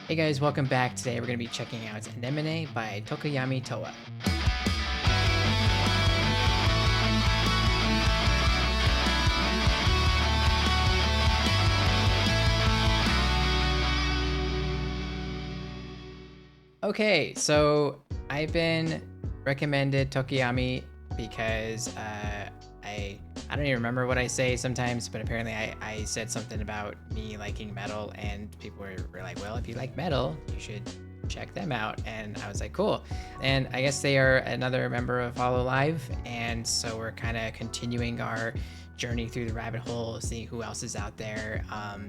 Hey guys, welcome back. Today we're going to be checking out Anemone by Tokoyami Towa. Okay, so I've been recommended Tokyami because I don't even remember what I say sometimes, but apparently I said something about me liking metal, and people were like, well, if you like metal, you should check them out. And I was like, cool. And I guess they are another member of Hololive, and so we're kind of continuing our journey through the rabbit hole, see who else is out there,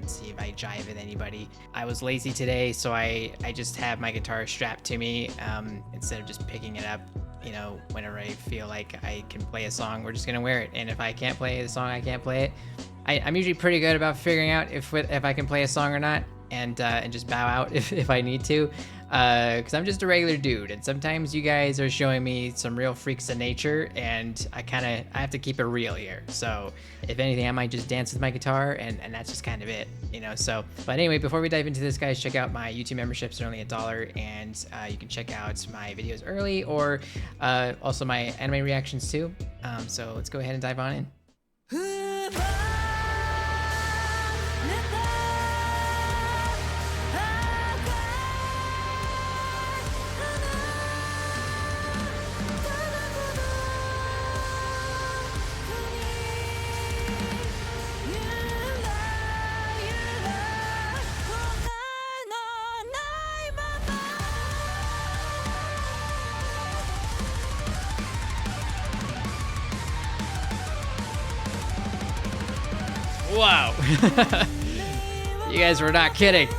see if I jive with anybody. I was lazy today, so I just have my guitar strapped to me instead of just picking it up. You know, whenever I feel like I can play a song, we're just gonna wear it. And if I can't play the song, I can't play it. I'm usually pretty good about figuring out if I can play a song or not, and just bow out if I need to, because I'm just a regular dude. And sometimes you guys are showing me some real freaks of nature, and I have to keep it real here. So if anything, I might just dance with my guitar, and that's just kind of it, you know. So, but anyway, before we dive into this, guys, check out my YouTube memberships. They're only $1, and you can check out my videos early, or also my anime reactions too. So let's go ahead and dive on in. Wow. You guys were not kidding.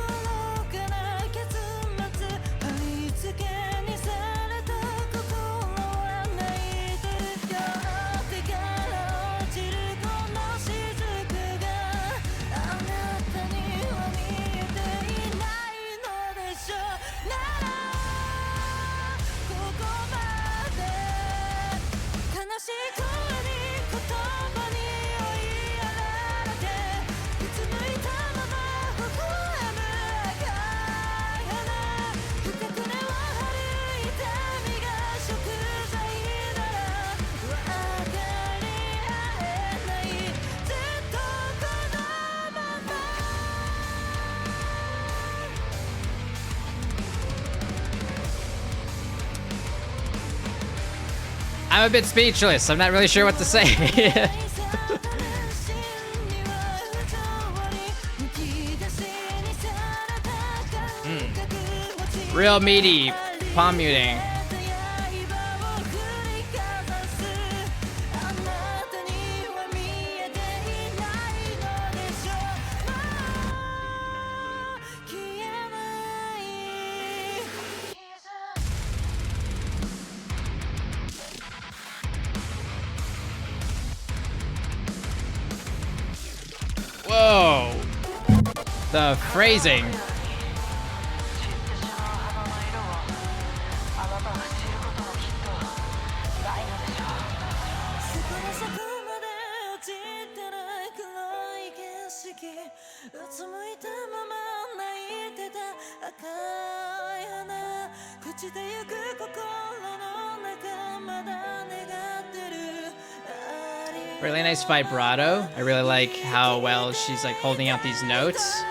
I'm a bit speechless. I'm not really sure what to say. Real meaty palm muting. Whoa, the phrasing. Really nice vibrato. I really like how well she's like holding out these notes.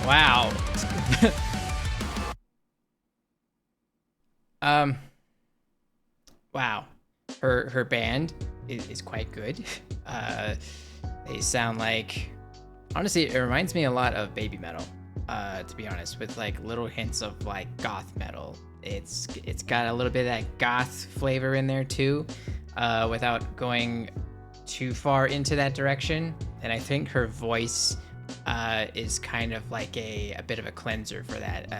Wow. Wow. Her band is quite good. They sound like, honestly, it reminds me a lot of baby metal, to be honest, with like little hints of like goth metal. It's got a little bit of that goth flavor in there too, without going too far into that direction, and I think her voice is kind of like a bit of a cleanser for that.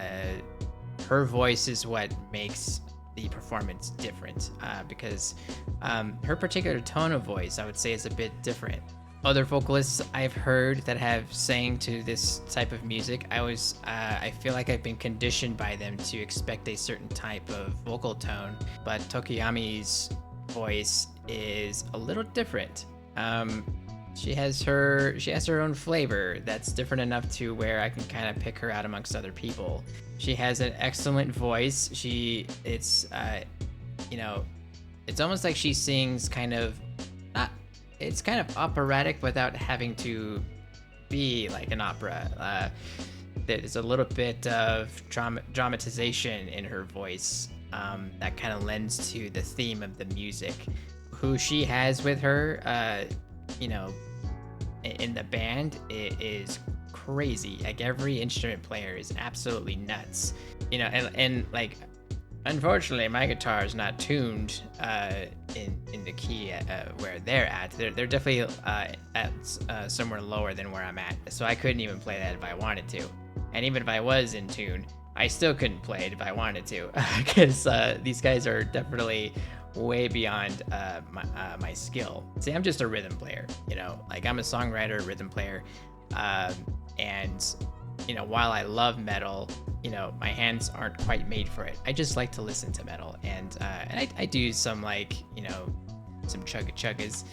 Her voice is what makes the performance different, because her particular tone of voice, I would say, is a bit different. Other vocalists I've heard that have sang to this type of music, I feel like I've been conditioned by them to expect a certain type of vocal tone, but Tokoyami's voice is a little different. She has her own flavor that's different enough to where I can kind of pick her out amongst other people. She has an excellent voice. It's almost like she sings kind of not. It's kind of operatic without having to be like an opera. There's a little bit of dramatization in her voice that kind of lends to the theme of the music. Who she has with her, in the band, it is crazy. Like, every instrument player is absolutely nuts. And like, unfortunately, my guitar is not tuned in the key where they're at. They're definitely at somewhere lower than where I'm at, so I couldn't even play that if I wanted to. And even if I was in tune, I still couldn't play it if I wanted to, because these guys are definitely way beyond my skill. See, I'm just a rhythm player, like, I'm a songwriter, rhythm player, and while I love metal, my hands aren't quite made for it. I just like to listen to metal, and I do some, like, some chuggas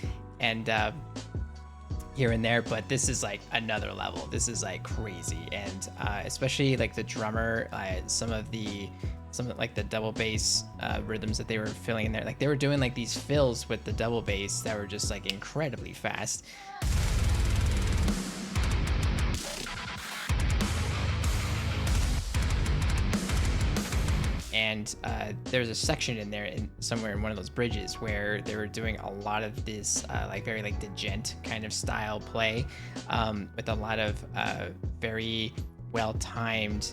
and here and there, but this is like another level. This is like crazy, and especially like the drummer, some of like the double bass rhythms that they were filling in there, like they were doing like these fills with the double bass that were just like incredibly fast. And there's a section in there, somewhere in one of those bridges, where they were doing a lot of this like very like djent kind of style play, with a lot of very well timed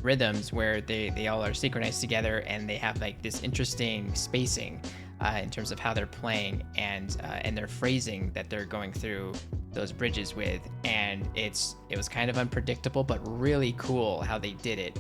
rhythms where they all are synchronized together, and they have like this interesting spacing in terms of how they're playing and their phrasing that they're going through those bridges with. And it was kind of unpredictable, but really cool how they did it.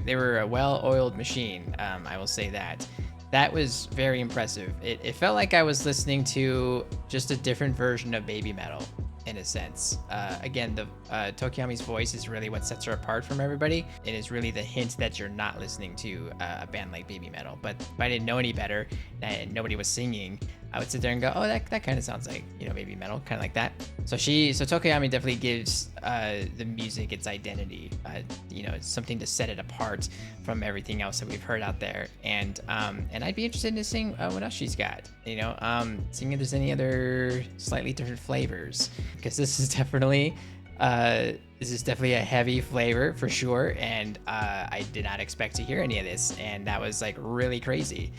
They were a well-oiled machine, I will say that. That was very impressive. It felt like I was listening to just a different version of baby metal, in a sense. Again, the Tokyami's voice is really what sets her apart from everybody. It is really the hint that you're not listening to a band like baby metal. But if I didn't know any better and nobody was singing, I would sit there and go, oh, that kind of sounds like, baby metal, kind of like that. So Tokoyami definitely gives the music its identity. It's something to set it apart from everything else that we've heard out there. And I'd be interested to sing what else she's got. Seeing if there's any other slightly different flavors, because this is definitely a heavy flavor for sure. And I did not expect to hear any of this, and that was like really crazy.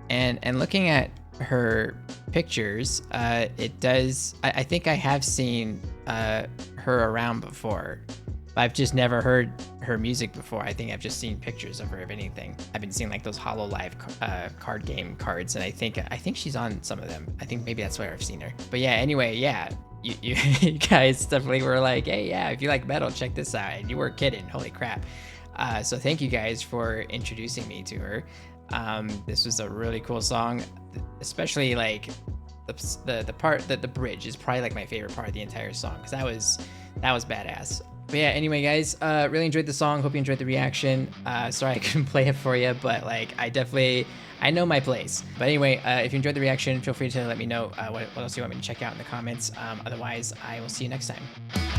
And looking at her pictures, it does. I think I have seen her around before, but I've just never heard her music before. I think I've just seen pictures of her, if anything. I've been seeing like those Hololive card game cards, and I think she's on some of them. I think maybe that's where I've seen her. But yeah, anyway, yeah. You guys definitely were like, hey, yeah, if you like metal, check this out. And you weren't kidding. Holy crap. So thank you guys for introducing me to her. This was a really cool song, especially like the part that the bridge is probably like my favorite part of the entire song, because that was badass. But yeah, anyway, guys, really enjoyed the song. Hope you enjoyed the reaction. Sorry I couldn't play it for you, but like I know my place. But anyway, if you enjoyed the reaction, feel free to let me know what else you want me to check out in the comments. Otherwise, I will see you next time.